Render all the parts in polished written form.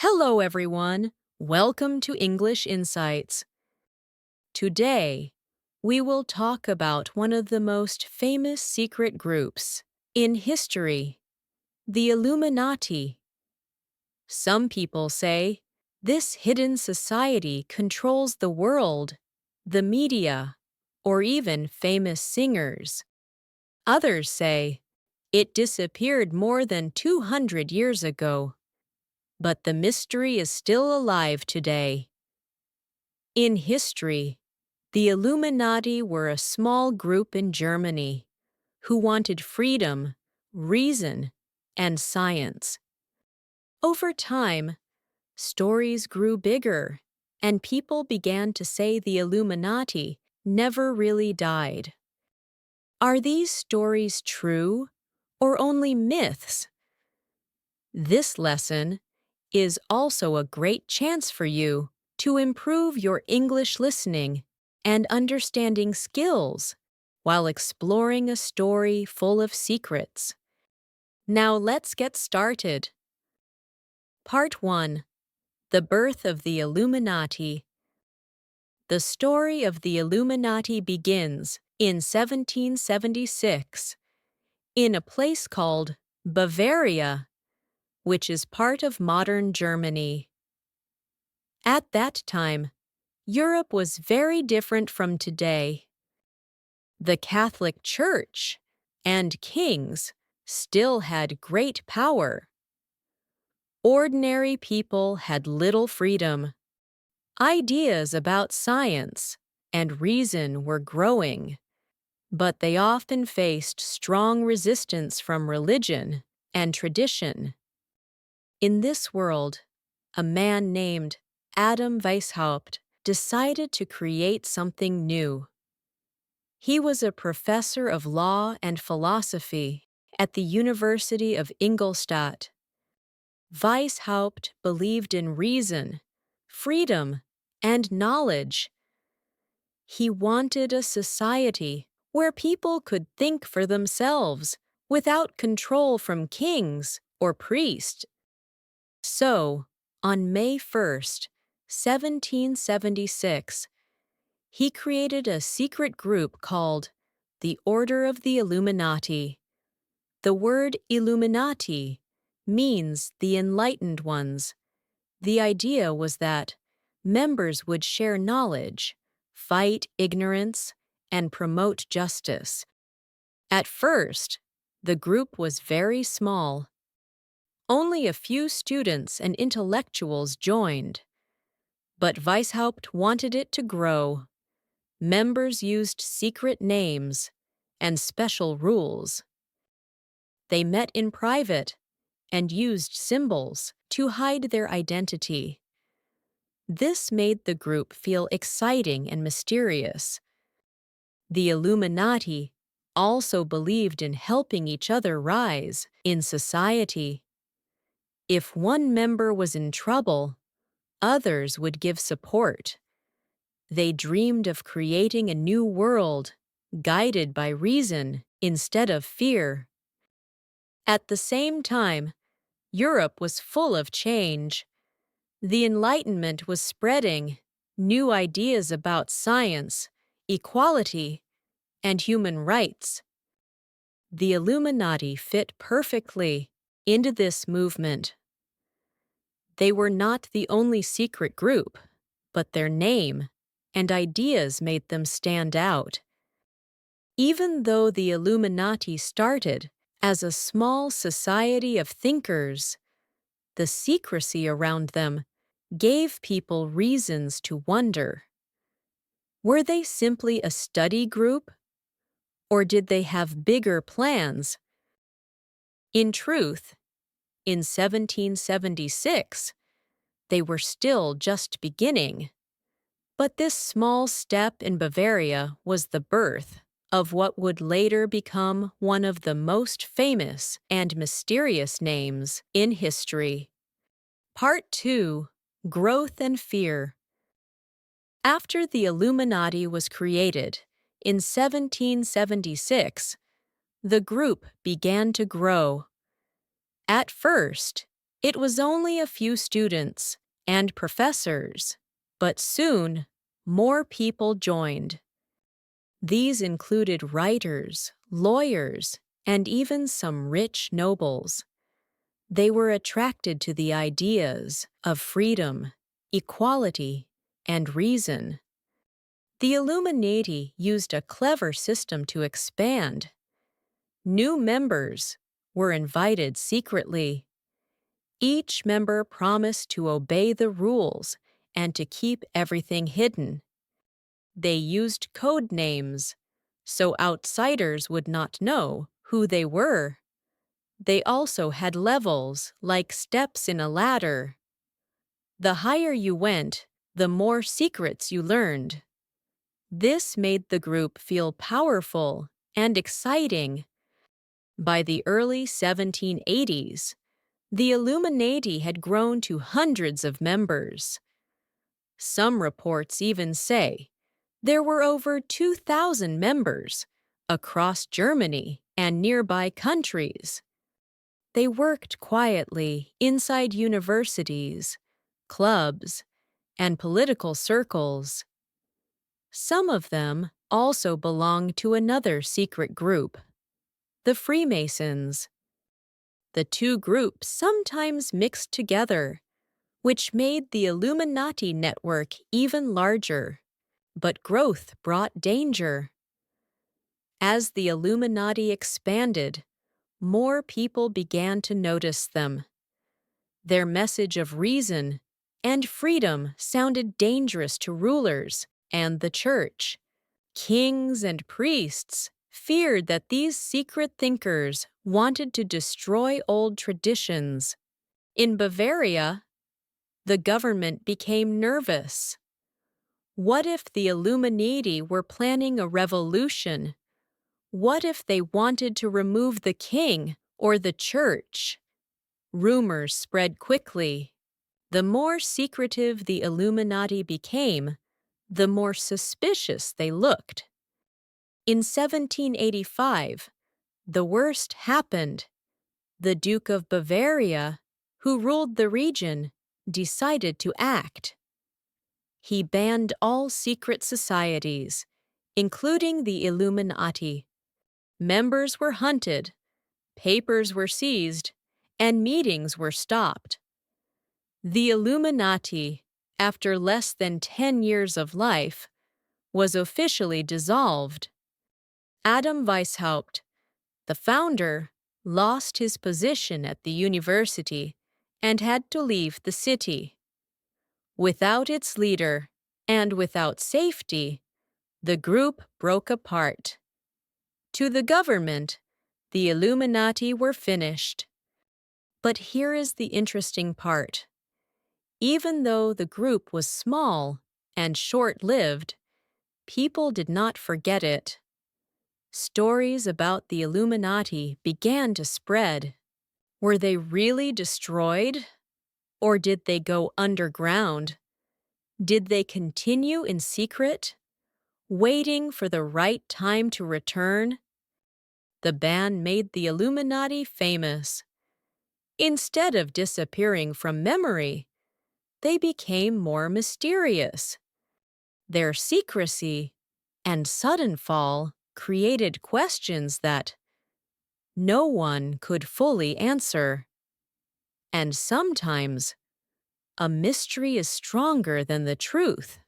Hello, everyone. Welcome to English Insights. Today, we will talk about one of the most famous secret groups in history, the Illuminati. Some people say this hidden society controls the world, the media, or even famous singers. Others say it disappeared more than 200 years ago, but the mystery is still alive today. In history, the Illuminati were a small group in Germany who wanted freedom, reason, and science. Over time, stories grew bigger, and people began to say the Illuminati never really died. Are these stories true, or only myths? This lesson is also a great chance for you to improve your English listening and understanding skills while exploring a story full of secrets. Now let's get started. Part 1. The Birth of the Illuminati. The story of the Illuminati begins in 1776 in a place called Bavaria, which is part of modern Germany. At that time, Europe was very different from today. The Catholic Church and kings still had great power. Ordinary people had little freedom. Ideas about science and reason were growing, but they often faced strong resistance from religion and tradition. In this world, a man named Adam Weishaupt decided to create something new. He was a professor of law and philosophy at the University of Ingolstadt. Weishaupt believed in reason, freedom, and knowledge. He wanted a society where people could think for themselves without control from kings or priests. So, on May 1st, 1776, he created a secret group called the Order of the Illuminati. The word Illuminati means the enlightened ones. The idea was that members would share knowledge, fight ignorance, and promote justice. At first, the group was very small. Only a few students and intellectuals joined. But Weishaupt wanted it to grow. Members used secret names and special rules. They met in private and used symbols to hide their identity. This made the group feel exciting and mysterious. The Illuminati also believed in helping each other rise in society. If one member was in trouble, others would give support. They dreamed of creating a new world, guided by reason instead of fear. At the same time, Europe was full of change. The Enlightenment was spreading new ideas about science, equality, and human rights. The Illuminati fit perfectly into this movement. They were not the only secret group, but their name and ideas made them stand out. Even though the Illuminati started as a small society of thinkers, the secrecy around them gave people reasons to wonder. Were they simply a study group? Or did they have bigger plans? In truth, in 1776, they were still just beginning. But this small step in Bavaria was the birth of what would later become one of the most famous and mysterious names in history. Part 2. Growth and Fear. After the Illuminati was created in 1776, the group began to grow. At first, It was only a few students and professors, but soon more people joined. These included writers, lawyers, and even some rich nobles. They were attracted to the ideas of freedom, equality, and reason. The Illuminati used a clever system to expand. New members were invited secretly. Each member promised to obey the rules and to keep everything hidden. They used code names, so outsiders would not know who they were. They also had levels, like steps in a ladder. The higher you went, the more secrets you learned. This made the group feel powerful and exciting. By the early 1780s, the Illuminati had grown to hundreds of members. Some reports even say there were over 2,000 members across Germany and nearby countries. They worked quietly inside universities, clubs, and political circles. Some of them also belonged to another secret group, the Freemasons. The two groups sometimes mixed together, which made the Illuminati network even larger. But growth brought danger. As the Illuminati expanded, more people began to notice them. Their message of reason and freedom sounded dangerous to rulers and the church. Kings and priests feared that these secret thinkers wanted to destroy old traditions. In Bavaria, the government became nervous. What if the Illuminati were planning a revolution? What if they wanted to remove the king or the church? Rumors spread quickly. The more secretive the Illuminati became, the more suspicious they looked. In 1785, the worst happened. The Duke of Bavaria, who ruled the region, decided to act. He banned all secret societies, including the Illuminati. Members were hunted, papers were seized, and meetings were stopped. The Illuminati, after less than 10 years of life, was officially dissolved. Adam Weishaupt, the founder, lost his position at the university and had to leave the city. Without its leader and without safety, the group broke apart. To the government, the Illuminati were finished. But here is the interesting part. Even though the group was small and short-lived, people did not forget it. Stories about the Illuminati began to spread. Were they really destroyed? Or did they go underground? Did they continue in secret, waiting for the right time to return? The ban made the Illuminati famous. Instead of disappearing from memory, they became more mysterious. Their secrecy and sudden fall created questions that no one could fully answer. And sometimes, a mystery is stronger than the truth.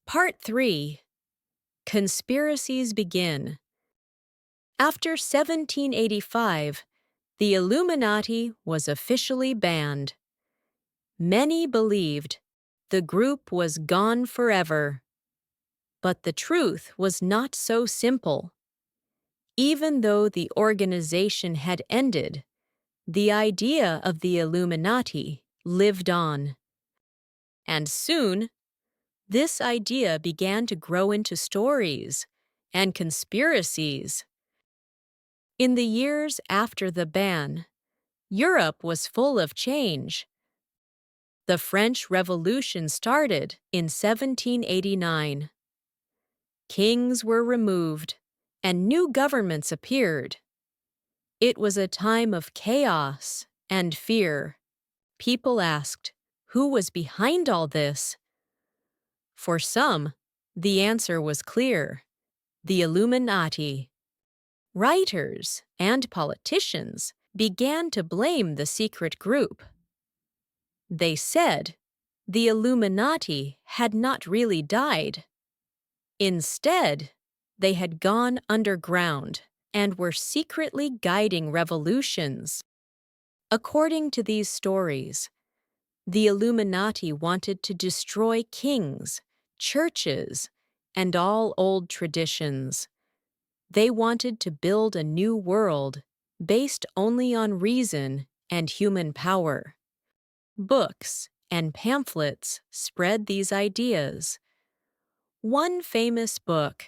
Part 3. Conspiracies begin. After 1785, the Illuminati was officially banned. Many believed the group was gone forever. But the truth was not so simple. Even though the organization had ended, the idea of the Illuminati lived on. And soon, this idea began to grow into stories and conspiracies. In the years after the ban, Europe was full of change. The French Revolution started in 1789. Kings were removed, and new governments appeared. It was a time of chaos and fear. People asked, who was behind all this? For some, the answer was clear: the Illuminati. Writers and politicians began to blame the secret group. They said the Illuminati had not really died. Instead, they had gone underground and were secretly guiding revolutions. According to these stories, the Illuminati wanted to destroy kings, churches, and all old traditions. They wanted to build a new world based only on reason and human power. Books and pamphlets spread these ideas. One famous book,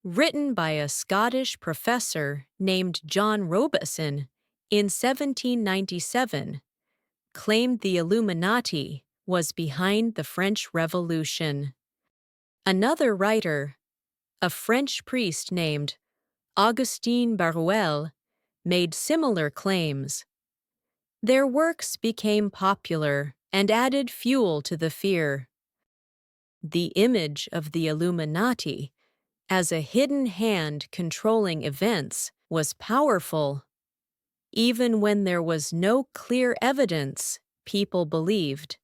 written by a Scottish professor named John Robison in 1797, claimed the Illuminati was behind the French Revolution. Another writer, a French priest named Augustin Baruel, made similar claims. Their works became popular and added fuel to the fear. The image of the Illuminati as a hidden hand controlling events was powerful. Even when there was no clear evidence, people believed.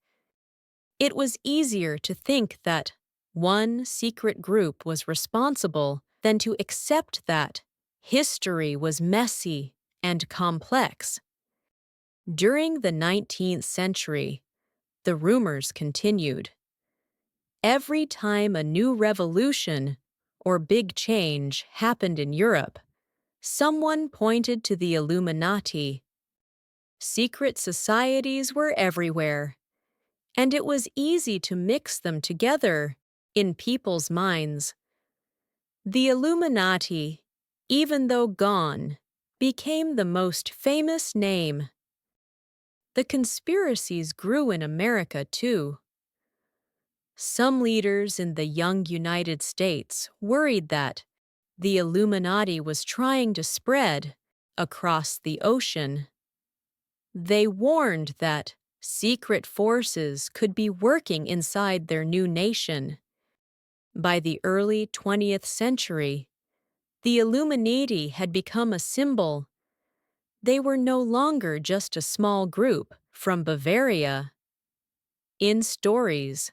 It was easier to think that one secret group was responsible than to accept that history was messy and complex. During the 19th century, the rumors continued. Every time a new revolution or big change happened in Europe, someone pointed to the Illuminati. Secret societies were everywhere, and it was easy to mix them together in people's minds. The Illuminati, even though gone, became the most famous name. The conspiracies grew in America, too. Some leaders in the young United States worried that the Illuminati was trying to spread across the ocean. They warned that secret forces could be working inside their new nation. By the early 20th century, the Illuminati had become a symbol. They were no longer just a small group from Bavaria. In stories,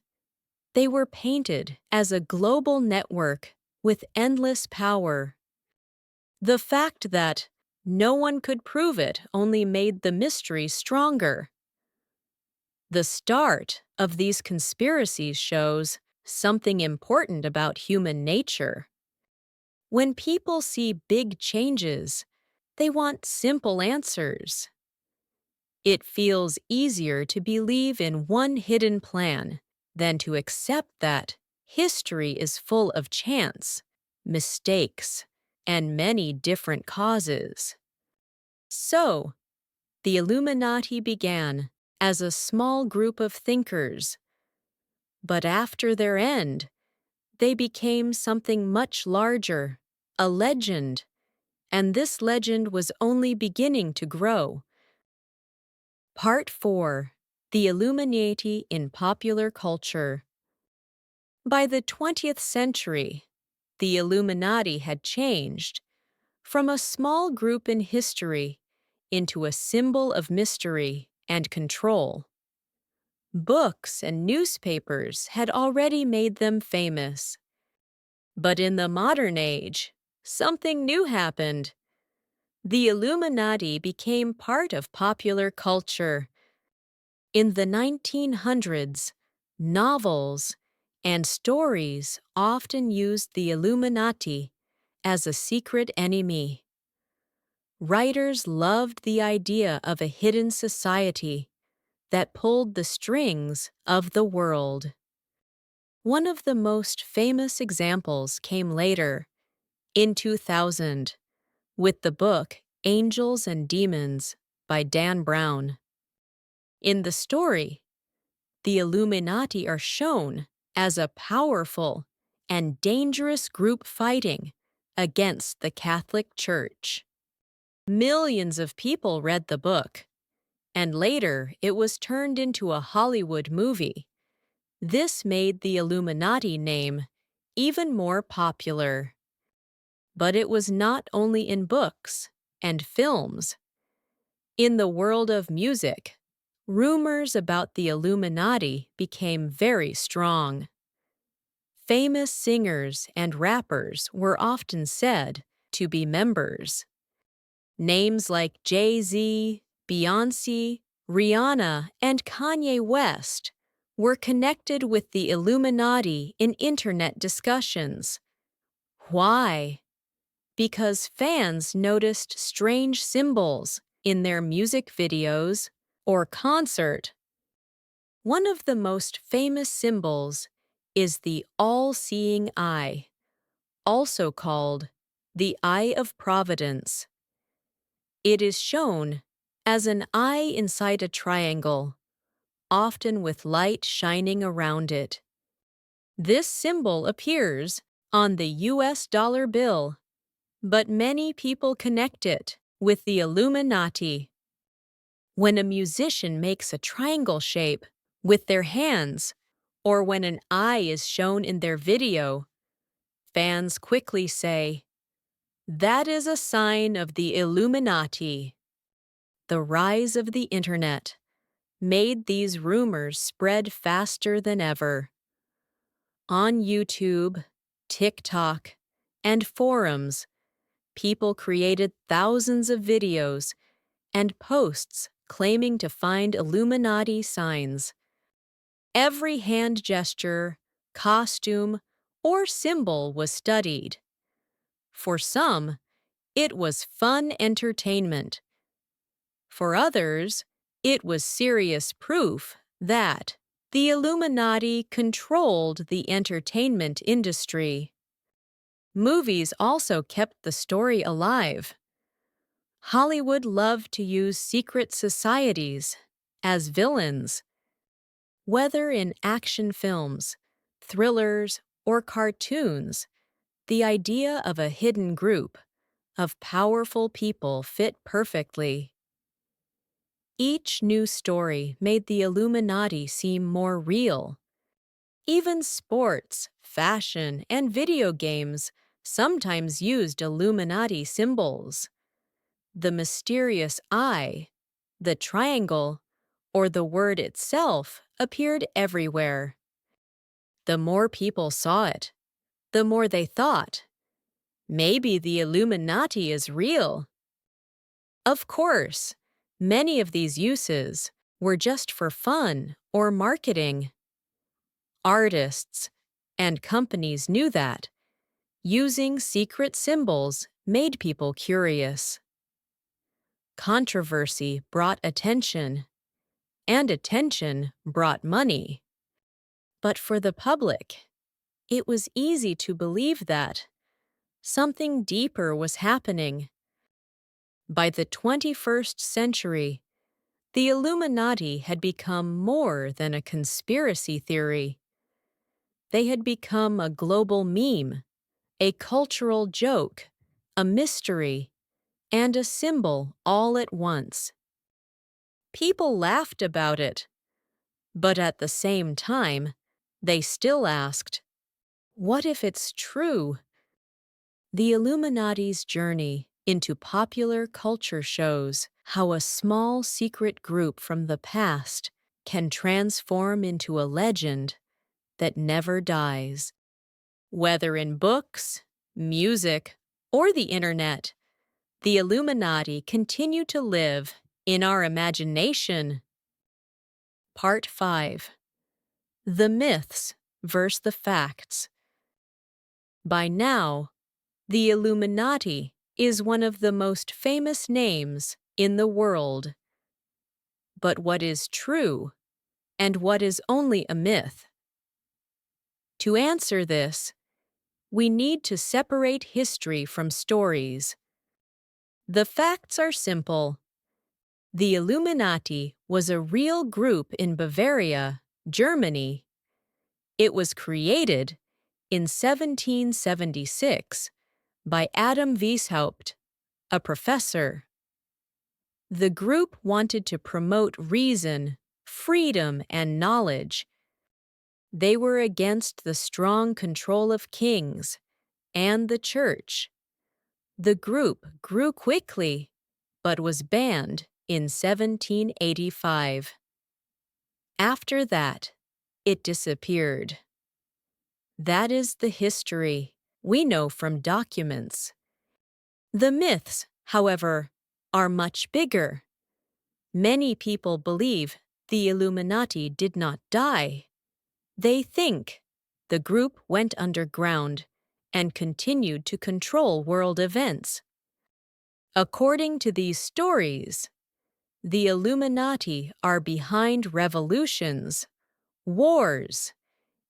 they were painted as a global network with endless power. The fact that no one could prove it only made the mystery stronger. The start of these conspiracies shows something important about human nature. When people see big changes, they want simple answers. It feels easier to believe in one hidden plan than to accept that history is full of chance, mistakes, and many different causes. So, the Illuminati began as a small group of thinkers. But after their end, they became something much larger, a legend, and this legend was only beginning to grow. Part 4. The Illuminati in Popular Culture. By the 20th century, the Illuminati had changed from a small group in history into a symbol of mystery and control. Books and newspapers had already made them famous. But in the modern age, something new happened. The Illuminati became part of popular culture. In the 1900s, novels and stories often used the Illuminati as a secret enemy. Writers loved the idea of a hidden society that pulled the strings of the world. One of the most famous examples came later, in 2000, with the book Angels and Demons by Dan Brown. In the story, the Illuminati are shown as a powerful and dangerous group fighting against the Catholic Church. Millions of people read the book, and later it was turned into a Hollywood movie. This made the Illuminati name even more popular. But it was not only in books and films. In the world of music, rumors about the Illuminati became very strong. Famous singers and rappers were often said to be members. Names like Jay-Z, Beyoncé, Rihanna, and Kanye West were connected with the Illuminati in internet discussions. Why? Because fans noticed strange symbols in their music videos or concert. One of the most famous symbols is the all-seeing eye, also called the Eye of Providence. It is shown as an eye inside a triangle, often with light shining around it. This symbol appears on the US dollar bill, but many people connect it with the Illuminati. When a musician makes a triangle shape with their hands, or when an eye is shown in their video, fans quickly say, "That is a sign of the Illuminati." The rise of the internet made these rumors spread faster than ever. On YouTube, TikTok, and forums, people created thousands of videos and posts claiming to find Illuminati signs. Every hand gesture, costume, or symbol was studied. For some, it was fun entertainment. For others, it was serious proof that the Illuminati controlled the entertainment industry. Movies also kept the story alive. Hollywood loved to use secret societies as villains. Whether in action films, thrillers, or cartoons, the idea of a hidden group of powerful people fit perfectly. Each new story made the Illuminati seem more real. Even sports, fashion, and video games sometimes used Illuminati symbols. The mysterious eye, the triangle, or the word itself appeared everywhere. The more people saw it, the more they thought, maybe the Illuminati is real. Of course, many of these uses were just for fun or marketing. Artists and companies knew that using secret symbols made people curious. Controversy brought attention, and attention brought money. But for the public, it was easy to believe that something deeper was happening. By the 21st century, the Illuminati had become more than a conspiracy theory. They had become a global meme, a cultural joke, a mystery, and a symbol all at once. People laughed about it, but at the same time, they still asked, what if it's true? The Illuminati's journey into popular culture shows how a small secret group from the past can transform into a legend that never dies. Whether in books, music, or the internet, the Illuminati continue to live in our imagination. Part 5. The Myths versus the Facts. By now, the Illuminati is one of the most famous names in the world. But what is true, and what is only a myth? To answer this, we need to separate history from stories. The facts are simple. The Illuminati was a real group in Bavaria, Germany. It was created in 1776 by Adam Weishaupt, a professor. The group wanted to promote reason, freedom, and knowledge. They were against the strong control of kings and the church. The group grew quickly, but was banned in 1785. After that, it disappeared. That is the history we know from documents. The myths, however, are much bigger. Many people believe the Illuminati did not die. They think the group went underground and continued to control world events. According to these stories, the Illuminati are behind revolutions, wars,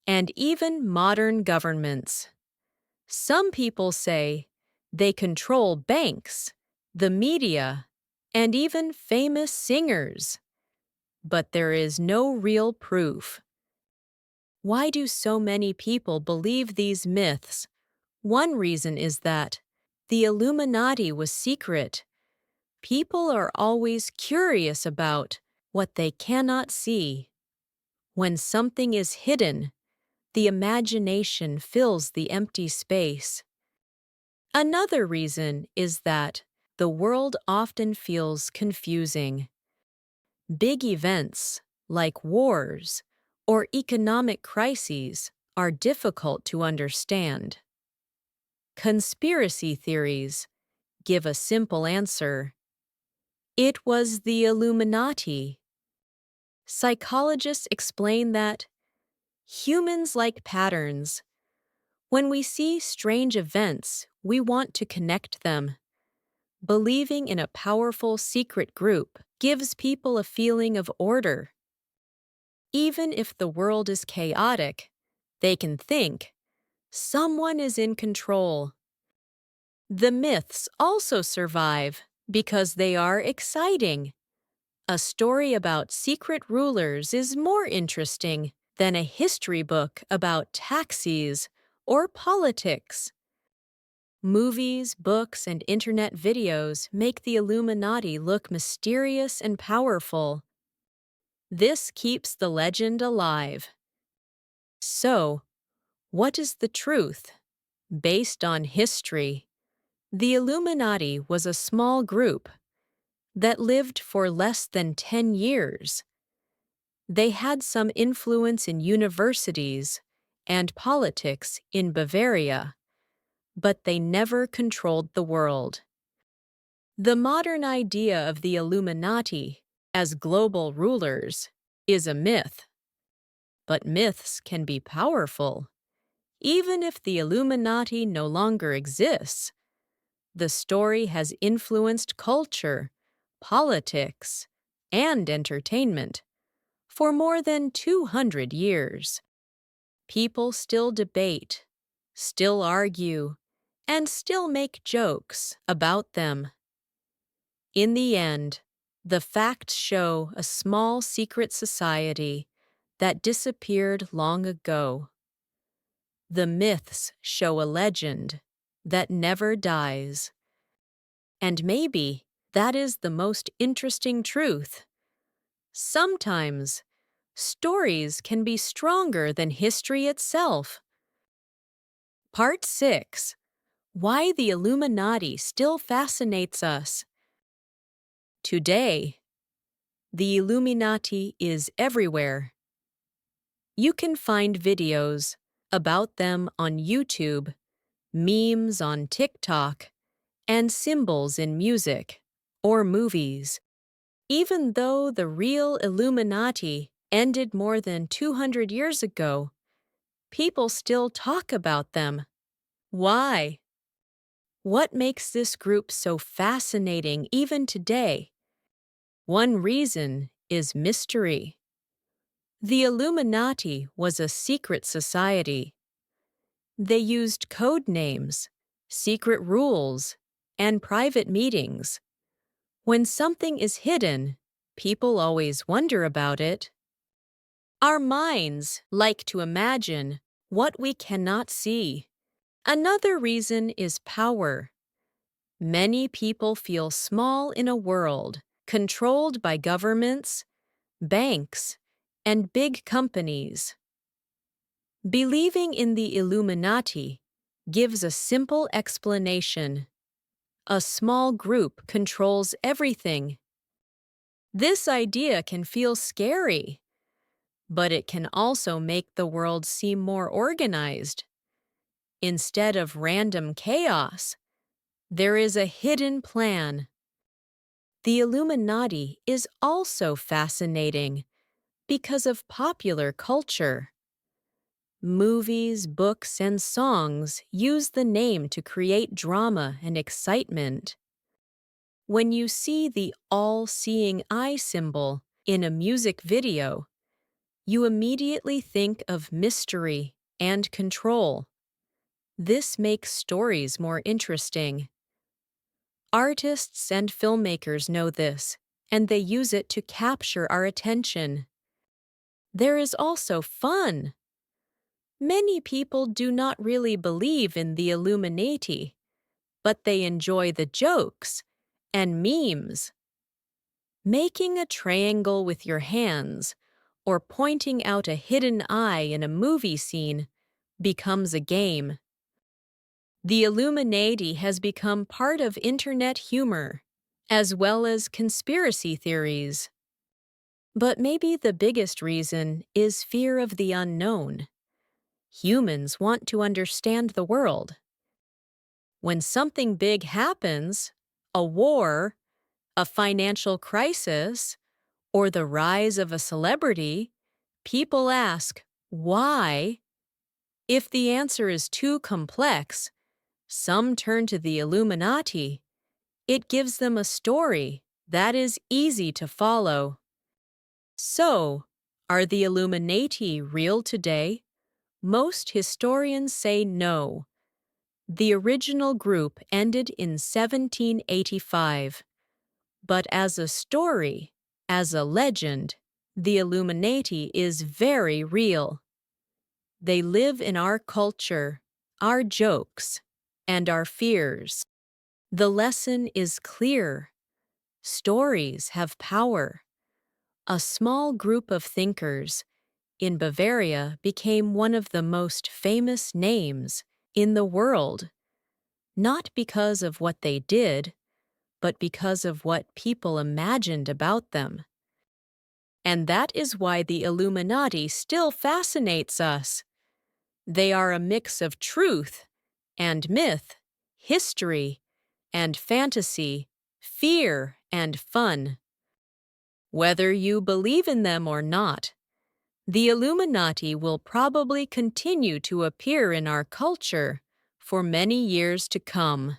and even modern governments. Some people say they control banks, the media, and even famous singers. But there is no real proof. Why do so many people believe these myths? One reason is that the Illuminati was secret. People are always curious about what they cannot see. When something is hidden, the imagination fills the empty space. Another reason is that the world often feels confusing. Big events, like wars or economic crises, are difficult to understand. Conspiracy theories give a simple answer. It was the Illuminati. Psychologists explain that humans like patterns. When we see strange events, we want to connect them. Believing in a powerful secret group gives people a feeling of order. Even if the world is chaotic, they can think, someone is in control. The myths also survive because they are exciting. A story about secret rulers is more interesting than a history book about taxis or politics. Movies, books, and internet videos make the Illuminati look mysterious and powerful. This keeps the legend alive. So, what is the truth? Based on history, the Illuminati was a small group that lived for less than 10 years. They had some influence in universities and politics in Bavaria, but they never controlled the world. The modern idea of the Illuminati as global rulers is a myth. But myths can be powerful. Even if the Illuminati no longer exists, the story has influenced culture, politics, and entertainment for more than 200 years. People still debate, still argue, and still make jokes about them. In the end, the facts show a small secret society that disappeared long ago. The myths show a legend that never dies. And maybe that is the most interesting truth. Sometimes, stories can be stronger than history itself. Part 6. Why the Illuminati Still Fascinates Us. Today, the Illuminati is everywhere. You can find videos about them on YouTube, memes on TikTok, and symbols in music or movies. Even though the real Illuminati ended more than 200 years ago, people still talk about them. Why? What makes this group so fascinating even today? One reason is mystery. The Illuminati was a secret society. They used code names, secret rules, and private meetings. When something is hidden, people always wonder about it. Our minds like to imagine what we cannot see. Another reason is power. Many people feel small in a world controlled by governments, banks, and big companies. Believing in the Illuminati gives a simple explanation. A small group controls everything. This idea can feel scary, but it can also make the world seem more organized. Instead of random chaos, there is a hidden plan. The Illuminati is also fascinating because of popular culture. Movies, books, and songs use the name to create drama and excitement. When you see the all-seeing eye symbol in a music video, you immediately think of mystery and control. This makes stories more interesting. Artists and filmmakers know this, and they use it to capture our attention. There is also fun. Many people do not really believe in the Illuminati, but they enjoy the jokes and memes. Making a triangle with your hands or pointing out a hidden eye in a movie scene becomes a game. The Illuminati has become part of internet humor, as well as conspiracy theories. But maybe the biggest reason is fear of the unknown. Humans want to understand the world. When something big happens, a war, a financial crisis, or the rise of a celebrity, people ask, why? If the answer is too complex, some turn to the Illuminati. It gives them a story that is easy to follow. So, are the Illuminati real today? Most historians say no. The original group ended in 1785. But as a story, as a legend, the Illuminati is very real. They live in our culture, our jokes, and our fears. The lesson is clear. Stories have power. A small group of thinkers in Bavaria became one of the most famous names in the world, not because of what they did, but because of what people imagined about them. And that is why the Illuminati still fascinates us. They are a mix of truth and myth, history and fantasy, fear and fun. Whether you believe in them or not, the Illuminati will probably continue to appear in our culture for many years to come.